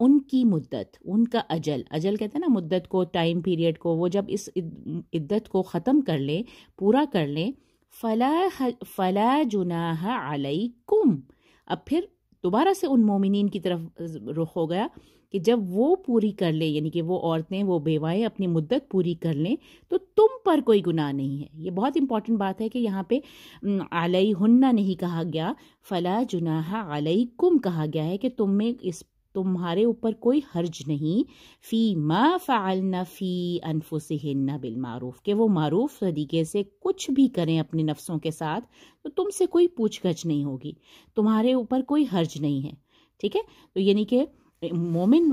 ان کی مدت، ان کا اجل کہتے ہیں نا مدت کو، ٹائم پیریڈ کو، وہ جب اس عدت کو ختم کر لیں، پورا کر لیں، فلا جناح علیکم، اب پھر دوبارہ سے ان مومنین کی طرف رخ ہو گیا کہ جب وہ پوری کر لیں، یعنی کہ وہ عورتیں، وہ بیوائیں اپنی مدت پوری کر لیں تو تم پر کوئی گناہ نہیں ہے۔ یہ بہت امپورٹنٹ بات ہے کہ یہاں پہ علیہن نہیں کہا گیا، فلا جناح علیکم کہا گیا ہے کہ تمہارے اوپر کوئی حرج نہیں، فی ما فعلن فی انفسہن بالمعروف، کہ وہ معروف طریقے سے کچھ بھی کریں اپنے نفسوں کے ساتھ تو تم سے کوئی پوچھ گچھ نہیں ہوگی، تمہارے اوپر کوئی حرج نہیں ہے، ٹھیک ہے۔ تو یعنی کہ مومنین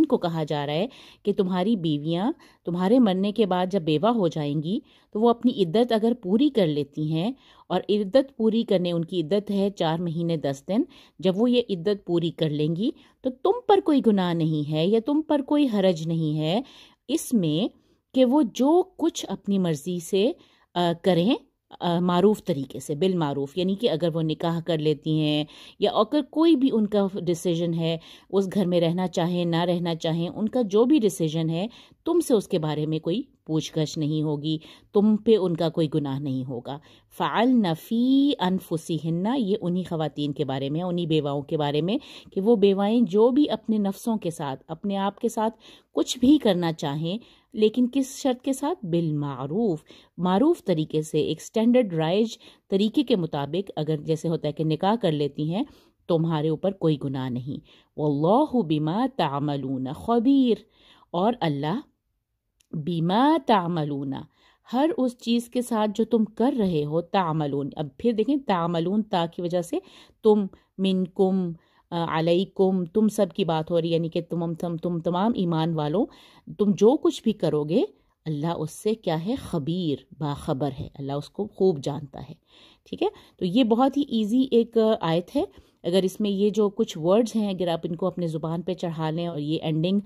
کو کہا جا رہا ہے کہ تمہاری بیویاں تمہارے مرنے کے بعد جب بیوہ ہو جائیں گی تو وہ اپنی عدت اگر پوری کر لیتی ہیں، اور عدت پوری کرنے، ان کی عدت ہے 4 مہینے 10 دن، جب وہ یہ عدت پوری کر لیں گی تو تم پر کوئی گناہ نہیں ہے یا تم پر کوئی حرج نہیں ہے اس میں کہ وہ جو کچھ اپنی مرضی سے کریں معروف طریقے سے، بالمعروف، یعنی کہ اگر وہ نکاح کر لیتی ہیں یا اگر کوئی بھی ان کا ڈیسیجن ہے، اس گھر میں رہنا چاہیں نہ رہنا چاہیں، ان کا جو بھی ڈیسیجن ہے، تم سے اس کے بارے میں کوئی پوچھ گچھ نہیں ہوگی، تم پہ ان کا کوئی گناہ نہیں ہوگا۔ فعلن فی انفسہن، یہ انہی خواتین کے بارے میں، انہی بیواؤں کے بارے میں کہ وہ بیوائیں جو بھی اپنے نفسوں کے ساتھ، اپنے آپ کے ساتھ کچھ بھی کرنا چاہیں، لیکن کس شرط کے ساتھ؟ بالمعروف، معروف طریقے سے، ایک سٹینڈرڈ رائج طریقے کے مطابق، اگر جیسے ہوتا ہے کہ نکاح کر لیتی ہیں تمہارے اوپر کوئی گناہ نہیں۔ واللہ بما تعملون خبیر، اور اللہ بما تعملون، ہر اس چیز کے ساتھ جو تم کر رہے ہو، تعملون، اب پھر دیکھیں تعملون تا کی وجہ سے تم، منکم، علیکم، تم سب کی بات ہو رہی ہے، یعنی کہ تم تمام ایمان والوں، تم جو کچھ بھی کرو گے اللہ اس سے کیا ہے؟ خبیر، باخبر ہے، اللہ اس کو خوب جانتا ہے، ٹھیک ہے۔ تو یہ بہت ہی ایزی ایک آیت ہے، اگر اس میں یہ جو کچھ ورڈز ہیں اگر آپ ان کو اپنے زبان پہ چڑھا لیں اور یہ اینڈنگ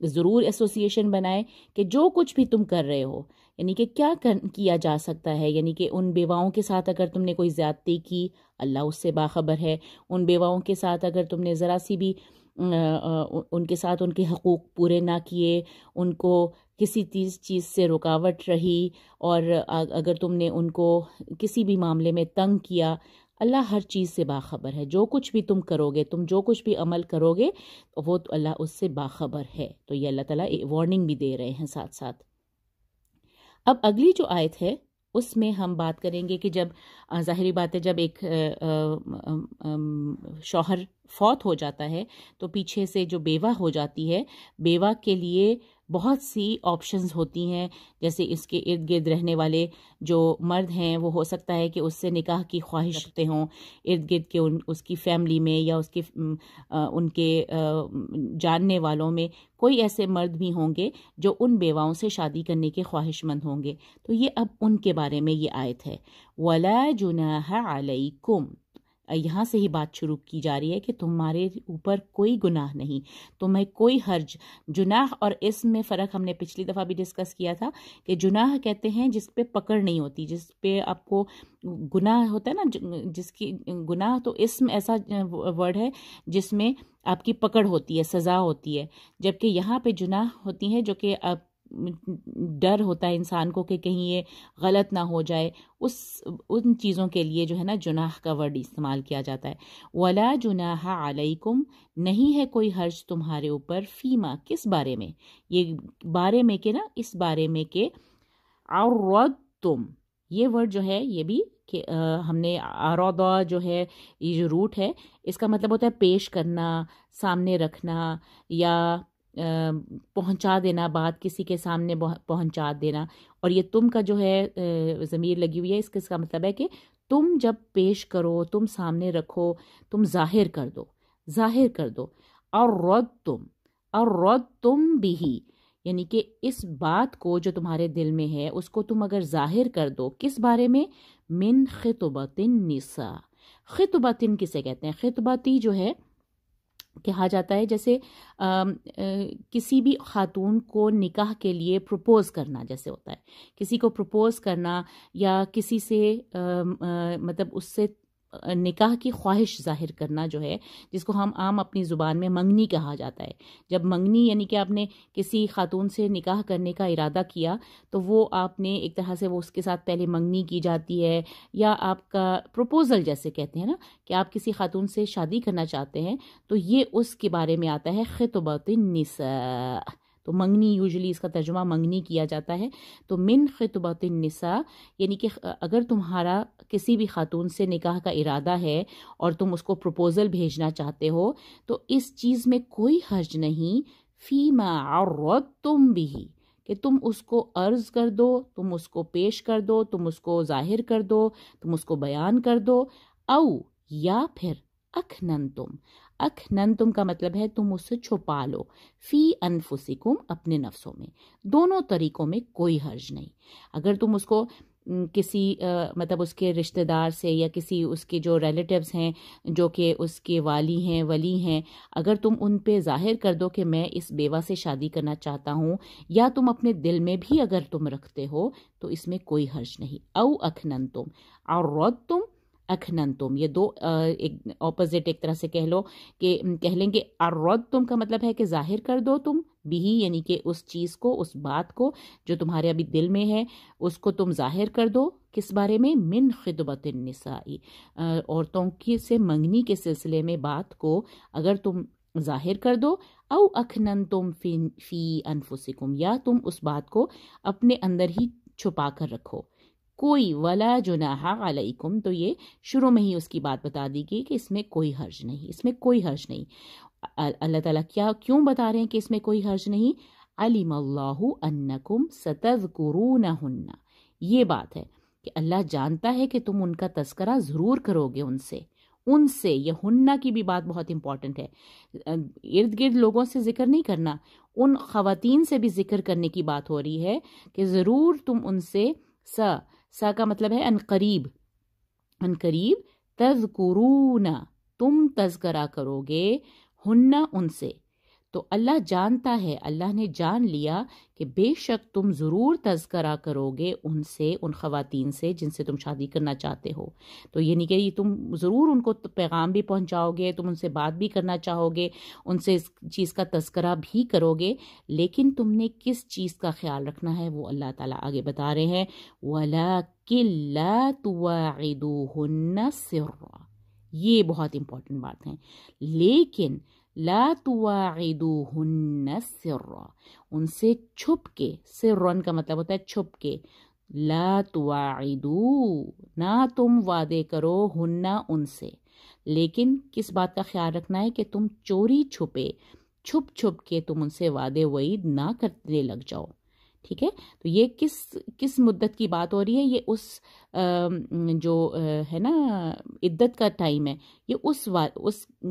ضرور ایسوسیشن بنائیں کہ جو کچھ بھی تم کر رہے ہو، یعنی کہ کیا کیا جا سکتا ہے، یعنی کہ ان بیواؤں کے ساتھ اگر تم نے کوئی زیادتی کی اللہ اس سے باخبر ہے، ان بیواؤں کے ساتھ اگر تم نے ذرا سی بھی ان کے ساتھ ان کے حقوق پورے نہ کیے، ان کو کسی چیز سے رکاوٹ رہی، اور اگر تم نے ان کو کسی بھی معاملے میں تنگ کیا، اللہ ہر چیز سے باخبر ہے، جو کچھ بھی تم کرو گے، تم جو کچھ بھی عمل کرو گے وہ تو اللہ اس سے باخبر ہے۔ تو یہ اللہ تعالیٰ وارننگ بھی دے رہے ہیں ساتھ ساتھ۔ اب اگلی جو آیت ہے اس میں ہم بات کریں گے کہ جب ظاہری بات ہے جب ایک شوہر فوت ہو جاتا ہے تو پیچھے سے جو بیوہ ہو جاتی ہے، بیوہ کے لیے بہت سی آپشنز ہوتی ہیں، جیسے اس کے ارد گرد رہنے والے جو مرد ہیں وہ ہو سکتا ہے کہ اس سے نکاح کی خواہش رکھتے ہوں، ارد گرد کے اس کی فیملی میں یا اس کے ان کے جاننے والوں میں کوئی ایسے مرد بھی ہوں گے جو ان بیواؤں سے شادی کرنے کے خواہش مند ہوں گے، تو یہ اب ان کے بارے میں یہ آیت ہے، وَلَا جُنَاحَ عَلَيْكُمْ، یہاں سے ہی بات شروع کی جا رہی ہے کہ تمہارے اوپر کوئی گناہ نہیں، تمہیں کوئی حرج۔ جناح اور اسم میں فرق ہم نے پچھلی دفعہ بھی ڈسکس کیا تھا کہ جناح کہتے ہیں جس پہ پکڑ نہیں ہوتی، جس پہ آپ کو گناہ ہوتا ہے نا، جس کی گناہ، تو اسم ایسا ورڈ ہے جس میں آپ کی پکڑ ہوتی ہے، سزا ہوتی ہے، جبکہ یہاں پہ جناح ہوتی ہیں جو کہ ڈر ہوتا ہے انسان کو کہ کہیں یہ غلط نہ ہو جائے، ان چیزوں کے لیے جو ہے نا جناح کا ورڈ استعمال کیا جاتا ہے۔ وَلَا جُنَاحَ عَلَيْكُمْ، نہیں ہے کوئی حرج تمہارے اوپر، فیما، کس بارے میں، یہ بارے میں کہ نا، اس بارے میں کہ عَرَّضْتُمْ، یہ ورڈ جو ہے یہ بھی کہ ہم نے عَرَضَ جو ہے یہ جو روٹ ہے اس کا مطلب ہوتا ہے پیش کرنا، سامنے رکھنا، یا پہنچا دینا، بات کسی کے سامنے پہنچا دینا، اور یہ تم کا جو ہے ضمیر لگی ہوئی ہے، اس کا مطلب ہے کہ تم جب پیش کرو، تم سامنے رکھو، تم ظاہر کر دو۔ عَرَّضْتُمْ بِهِ، یعنی کہ اس بات کو جو تمہارے دل میں ہے اس کو تم اگر ظاہر کر دو، کس بارے میں؟ من خطبۃ النساء، خطبۃ کسے کہتے ہیں؟ خطبتی جو ہے کہا جاتا ہے جیسے کسی بھی خاتون کو نکاح کے لیے پروپوز کرنا، جیسے ہوتا ہے کسی کو پروپوز کرنا، یا کسی سے مطلب اس سے نکاح کی خواہش ظاہر کرنا جو ہے، جس کو ہم عام اپنی زبان میں منگنی کہا جاتا ہے. جب منگنی یعنی کہ آپ نے کسی خاتون سے نکاح کرنے کا ارادہ کیا تو وہ آپ نے ایک طرح سے وہ اس کے ساتھ پہلے منگنی کی جاتی ہے، یا آپ کا پروپوزل جیسے کہتے ہیں نا کہ آپ کسی خاتون سے شادی کرنا چاہتے ہیں، تو یہ اس کے بارے میں آتا ہے خطبۃ النساء. تو منگنی یوزلی اس کا ترجمہ منگنی کیا جاتا ہے. تو من خطبۃ النساء یعنی کہ اگر تمہارا کسی بھی خاتون سے نکاح کا ارادہ ہے اور تم اس کو پروپوزل بھیجنا چاہتے ہو، تو اس چیز میں کوئی حرج نہیں، فیما عرضتم بھی، کہ تم اس کو عرض کر دو، تم اس کو پیش کر دو، تم اس کو ظاہر کر دو، تم اس کو بیان کر دو. او یا پھر اکھننتم، اکھننتم کا مطلب ہے تم اس سے چھپا لو، فی انفسکم، اپنے نفسوں میں. دونوں طریقوں میں کوئی حرج نہیں. اگر تم اس کو کسی مطلب اس کے رشتہ دار سے یا کسی اس کے جو ریلیٹیوز ہیں جو کہ اس کے والی ہیں ولی ہیں، اگر تم ان پہ ظاہر کر دو کہ میں اس بیوہ سے شادی کرنا چاہتا ہوں، یا تم اپنے دل میں بھی اگر تم رکھتے ہو تو اس میں کوئی حرج نہیں. او اکھننتم، عرضتم، اکھننتم، یہ دو ایک اپوزٹ ایک طرح سے کہہ لو کہ کہہ لیں گے عرضتم کا مطلب ہے کہ ظاہر کر دو تم بھی، یعنی کہ اس چیز کو، اس بات کو جو تمہارے ابھی دل میں ہے اس کو تم ظاہر کر دو. کس بارے میں؟ من خطبۃ النساء، عورتوں کی سے منگنی کے سلسلے میں بات کو اگر تم ظاہر کر دو. او اکھننتم فی انفسکم، یا تم اس بات کو اپنے اندر ہی چھپا کر رکھو. کوئی ولا جناح علیکم، تو یہ شروع میں ہی اس کی بات بتا دی گئی کہ اس میں کوئی حرج نہیں، اس میں کوئی حرج نہیں. اللہ تعالیٰ کیوں بتا رہے ہیں کہ اس میں کوئی حرج نہیں؟ علم اللہ انکم ستذکرونہن، یہ بات ہے کہ اللہ جانتا ہے کہ تم ان کا تذکرہ ضرور کرو گے ان سے. یہ ہنہ کی بھی بات بہت امپورٹنٹ ہے. ارد گرد لوگوں سے ذکر نہیں کرنا، ان خواتین سے بھی ذکر کرنے کی بات ہو رہی ہے کہ ضرور تم ان سے سا کا مطلب ہے ان قریب، ان قریب، تذکرون، تم تذکرہ کرو گے، ہنہ، ان سے. تو اللہ جانتا ہے، اللہ نے جان لیا کہ بے شک تم ضرور تذکرہ کرو گے ان سے، ان خواتین سے جن سے تم شادی کرنا چاہتے ہو. تو یعنی کہ تم ضرور ان کو پیغام بھی پہنچاؤ گے، تم ان سے بات بھی کرنا چاہو گے، ان سے اس چیز کا تذکرہ بھی کرو گے، لیکن تم نے کس چیز کا خیال رکھنا ہے وہ اللہ تعالیٰ آگے بتا رہے ہیں. وَلَكِن لَا تُوَاعِدُوهُنَّ سِرًّا، یہ بہت امپورٹنٹ بات ہے. لیکن لا تواعدوهن سرا، ان سے چھپ کے، سرن کا مطلب ہوتا ہے چھپ کے. لا تواعدو، نہ تم وعدے کرو، ہن، ان سے. لیکن کس بات کا خیال رکھنا ہے کہ تم چوری چھپے، چھپ کے تم ان سے وعدے وعید نہ کرنے لگ جاؤ. ٹھیک ہے، تو یہ کس مدت کی بات ہو رہی ہے؟ یہ اس جو ہے نا عدت کا ٹائم ہے، یہ اس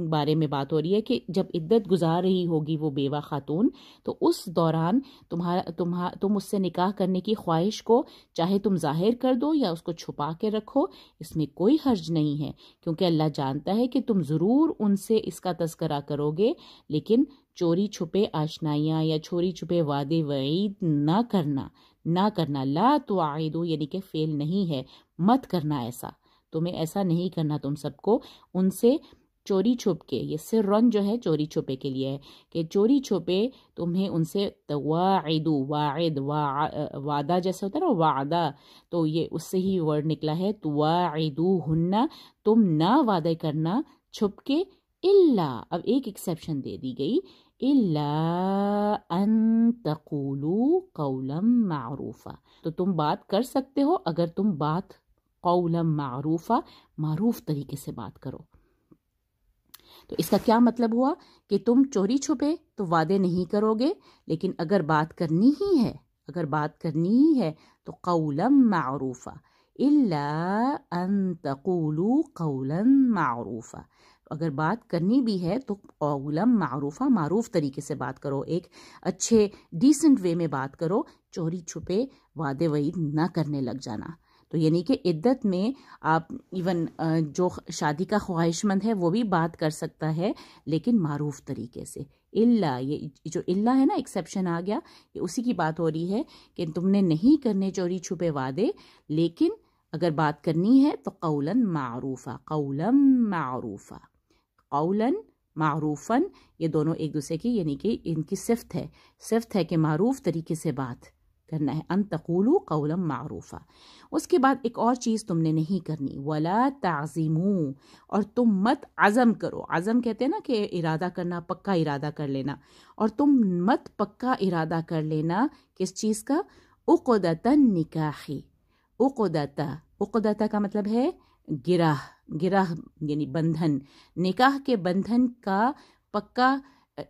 بارے میں بات ہو رہی ہے کہ جب عدت گزار رہی ہوگی وہ بیوہ خاتون، تو اس دوران تم اس سے نکاح کرنے کی خواہش کو چاہے تم ظاہر کر دو یا اس کو چھپا کے رکھو، اس میں کوئی حرج نہیں ہے، کیونکہ اللہ جانتا ہے کہ تم ضرور ان سے اس کا تذکرہ کرو گے، لیکن چوری چھپے آشنائیاں یا چوری چھپے وعدے وعید نہ کرنا. لا تواعدو یعنی کہ فعل نہیں ہے، مت کرنا ایسا، تمہیں ایسا نہیں کرنا، تم سب کو ان سے چوری چھپ کے. یہ سرن جو ہے چوری چھپے کے لیے ہے کہ چوری چھپے تمہیں ان سے تواعدو، واعد، وعدہ جیسے ہوتا ہے نا وعدہ، تو یہ اس سے ہی ورڈ نکلا ہے تواعدوہن، تم نہ وعدے کرنا چھپ کے. الا، اب ایک ایکسیپشن دے دی گئی، الا ان تقولوا قولا معروفا، تو تم بات کر سکتے ہو اگر تم بات قولا معروفا، معروف طریقے سے بات کرو. تو اس کا کیا مطلب ہوا کہ تم چوری چھپے تو وعدے نہیں کرو گے، لیکن اگر بات کرنی ہی ہے تو قولا معروفا. الا ان تقولوا قولا معروفا، اگر بات کرنی بھی ہے تو قولا معروفہ، معروف طریقے سے بات کرو، ایک اچھے ڈیسنٹ وے میں بات کرو، چوری چھپے وعدے وعید نہ کرنے لگ جانا. تو یعنی کہ عدت میں آپ ایون جو شادی کا خواہش مند ہے وہ بھی بات کر سکتا ہے، لیکن معروف طریقے سے. الا، یہ جو الا ہے نا ایکسیپشن آ گیا، یہ اسی کی بات ہو رہی ہے کہ تم نے نہیں کرنے چوری چھپے وعدے، لیکن اگر بات کرنی ہے تو قولاً معروفہ، قولاً معروفہ، قولاً معروفاً، یہ دونوں ایک دوسرے کی یعنی کہ ان کی صفت ہے کہ معروف طریقے سے بات کرنا ہے، ان تقولوا قولا معروفا۔ اس کے بعد ایک اور چیز تم نے نہیں کرنی، ولا تعزموا، اور تم مت عزم کرو، عزم کہتے ہیں نا کہ ارادہ کرنا، پکا ارادہ کر لینا، اور تم مت پکا ارادہ کر لینا کس چیز کا، عقدۃ النکاح، عقدۃ کا مطلب ہے گرہ یعنی بندھن، نکاح کے بندھن کا پکا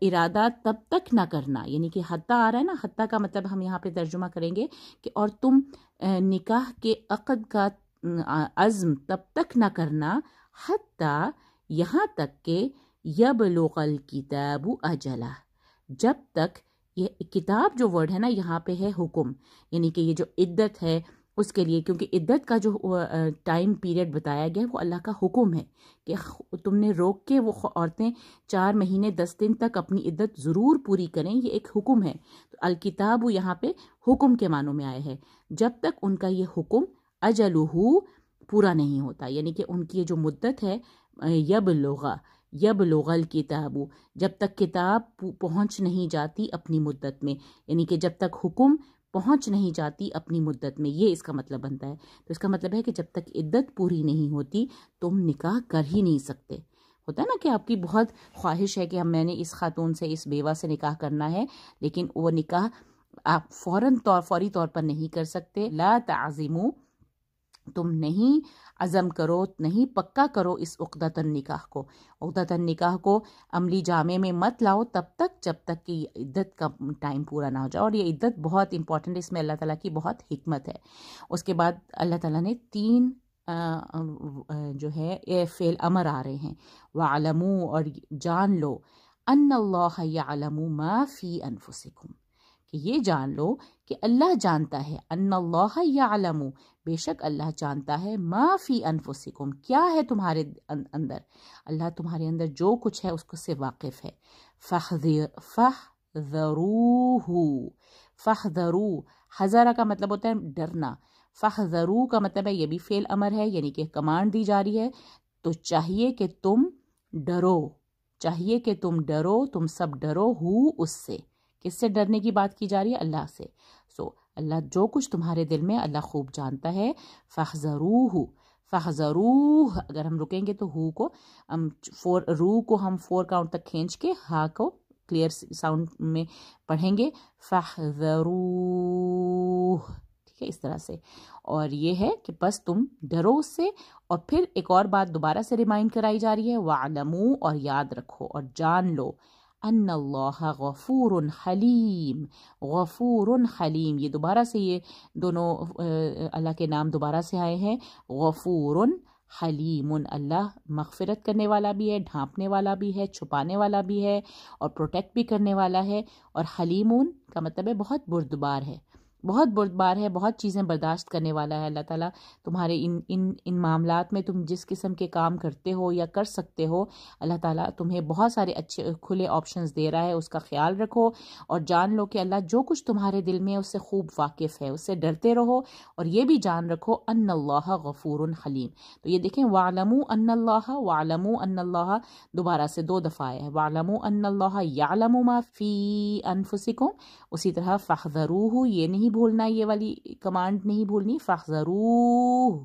ارادہ تب تک نہ کرنا، یعنی کہ حتیٰ آ رہا ہے نا، حتیٰ کا مطلب ہم یہاں پہ ترجمہ کریں گے کہ اور تم نکاح کے عقد کا عزم تب تک نہ کرنا، حتیٰ یہاں تک کہ یبلغ الکتاب اجلہ، جب تک، یہ کتاب جو ورڈ ہے نا یہاں پہ ہے حکم، یعنی کہ یہ جو عدت ہے اس کے لیے، کیونکہ عدت کا جو ٹائم پیریڈ بتایا گیا وہ اللہ کا حکم ہے کہ تم نے روک کے وہ عورتیں 4 مہینے 10 دن تک اپنی عدت ضرور پوری کریں، یہ ایک حکم ہے۔ تو الکتاب یہاں پہ حکم کے معنوں میں آیا ہے، جب تک ان کا یہ حکم اجلہ پورا نہیں ہوتا، یعنی کہ ان کی یہ جو مدت ہے، یبلغ الکتاب، جب تک کتاب پہنچ نہیں جاتی اپنی مدت میں، یعنی کہ جب تک حکم پہنچ نہیں جاتی اپنی مدت میں، یہ اس کا مطلب بنتا ہے۔ تو اس کا مطلب ہے کہ جب تک عدت پوری نہیں ہوتی تم نکاح کر ہی نہیں سکتے۔ ہوتا ہے نا کہ آپ کی بہت خواہش ہے کہ میں نے اس خاتون سے، اس بیوہ سے نکاح کرنا ہے، لیکن وہ نکاح آپ فوری طور پر نہیں کر سکتے۔ لا تعزموا، تم نہیں عزم کرو، نہیں پکا کرو اس عقدۃ النکاح کو، عقدۃ النکاح کو عملی جامع میں مت لاؤ تب تک جب تک کہ عدت کا ٹائم پورا نہ ہو جائے، اور یہ عدت بہت امپورٹنٹ، اس میں اللہ تعالیٰ کی بہت حکمت ہے۔ اس کے بعد اللہ تعالیٰ نے 3 جو ہے فعل امر آ رہے ہیں، وَعْلَمُوا، اور جان لو، أَنَّ اللَّهَ يَعْلَمُ مَا فِي أَنفُسِكُمْ، کہ یہ جان لو کہ اللہ جانتا ہے، ان اللہ یعلم، بے شک اللہ جانتا ہے، ما فی انفسکم، کیا ہے تمہارے اندر، اللہ تمہارے اندر جو کچھ ہے اس کو سے واقف ہے۔ فاحذروا، حذر کا مطلب ہوتا ہے ڈرنا، فاحذروا کا مطلب ہے یہ بھی فعل امر ہے، یعنی کہ کمانڈ دی جا رہی ہے، تو چاہیے کہ تم ڈرو، تم سب ڈرو، اس سے، کس سے ڈرنے کی بات کی جا رہی ہے، اللہ سے۔ اللہ جو کچھ تمہارے دل میں اللہ خوب جانتا ہے۔ فاحذروہ، اگر ہم رکیں گے تو ہو کو ہم رو کو ہم 4 کاؤنٹ تک کھینچ کے ہا کو کلیئر ساؤنڈ میں پڑھیں گے، فاحذروہ، ٹھیک ہے، اس طرح سے۔ اور یہ ہے کہ بس تم ڈرو اس سے۔ اور پھر ایک اور بات دوبارہ سے ریمائنڈ کرائی جا رہی ہے، وَعْلَمُوا، اور یاد رکھو اور جان لو، ان اللہ غفور حلیم، غفور حلیم، یہ دوبارہ سے یہ دونوں اللہ کے نام دوبارہ سے آئے ہیں، غفور حلیم، اللہ مغفرت کرنے والا بھی ہے، ڈھانپنے والا بھی ہے، چھپانے والا بھی ہے، اور پروٹیکٹ بھی کرنے والا ہے۔ اور حلیمون کا مطلب ہے بہت بردبار ہے، بہت چیزیں برداشت کرنے والا ہے۔ اللہ تعالیٰ تمہارے ان معاملات میں تم جس قسم کے کام کرتے ہو یا کر سکتے ہو، اللہ تعالیٰ تمہیں بہت سارے اچھے کھلے آپشنز دے رہا ہے، اس کا خیال رکھو اور جان لو کہ اللہ جو کچھ تمہارے دل میں اس سے خوب واقف ہے، اس سے ڈرتے رہو، اور یہ بھی جان رکھو ان اللہ غفور حلیم۔ تو یہ دیکھیں، وَاعْلَمُوا أَنَّ اللَّهَ دوبارہ سے 2 دفعہ ہے، وَاعْلَمُوا أَنَّ اللَّهَ يَعْلَمُ مَا فِي أَنفُسِكُمْ، اسی طرح فَاحْذَرُوهُ، یہ نہیں بھولنا، یہ والی کمانڈ نہیں بھولنی، فَاحْذَرُوهُ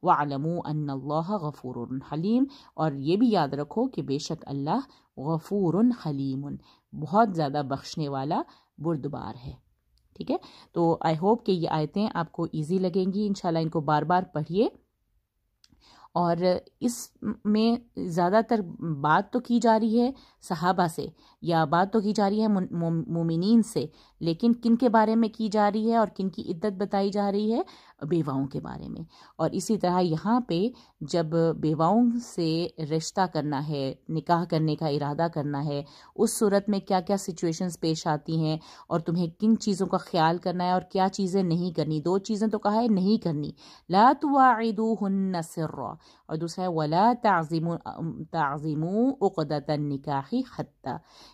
وَاعْلَمُوا أَنَّ اللَّهَ غَفُورٌ حَلِيمٌ، اور یہ بھی یاد رکھو کہ بے شک اللہ غفور حلیم، بہت زیادہ بخشنے والا، بردبار ہے۔ ٹھیک ہے، تو آئی ہوپ کہ یہ آیتیں آپ کو ایزی لگیں گی، انشاءاللہ ان کو بار بار پڑھیے۔ اور اس میں زیادہ تر بات تو کی جا رہی ہے صحابہ سے، یا بات تو کی جا رہی ہے مومنین سے، لیکن کن کے بارے میں کی جا رہی ہے اور کن کی عدت بتائی جا رہی ہے، بیواؤں کے بارے میں۔ اور اسی طرح یہاں پہ جب بیواؤں سے رشتہ کرنا ہے، نکاح کرنے کا ارادہ کرنا ہے، اس صورت میں کیا کیا سچویشنز پیش آتی ہیں، اور تمہیں کن چیزوں کا خیال کرنا ہے اور کیا چیزیں نہیں کرنی۔ 2 چیزیں تو کہا ہے نہیں کرنی، لا تواعدوہن سرا، اور دوسرا ہے ولا تعظموا عقدۃ النکاح حتی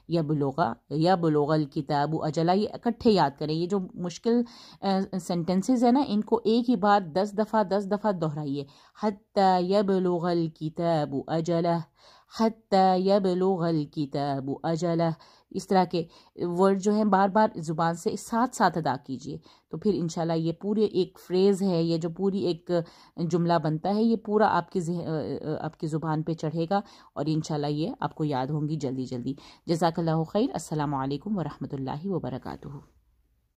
یبلغ الکتاب اجلہ. یہ اکٹھے یاد کریں، یہ جو مشکل سینٹنسز ہیں نا ان کو ایک ہی بات 10 دفعہ دہرائیے. حتی یبلغ الکتاب اجلہ، حتی یبلغ الکتاب اجلہ. اس طرح کے ورڈ جو ہیں بار بار زبان سے ساتھ ساتھ ادا کیجئے، تو پھر انشاءاللہ یہ پورے ایک فریز ہے، یہ جو پوری ایک جملہ بنتا ہے یہ پورا آپ کی زبان پہ چڑھے گا، اور انشاءاللہ یہ آپ کو یاد ہوں گی جلدی جلدی. جزاک اللہ خیر. السلام علیکم ورحمۃ اللہ وبرکاتہ.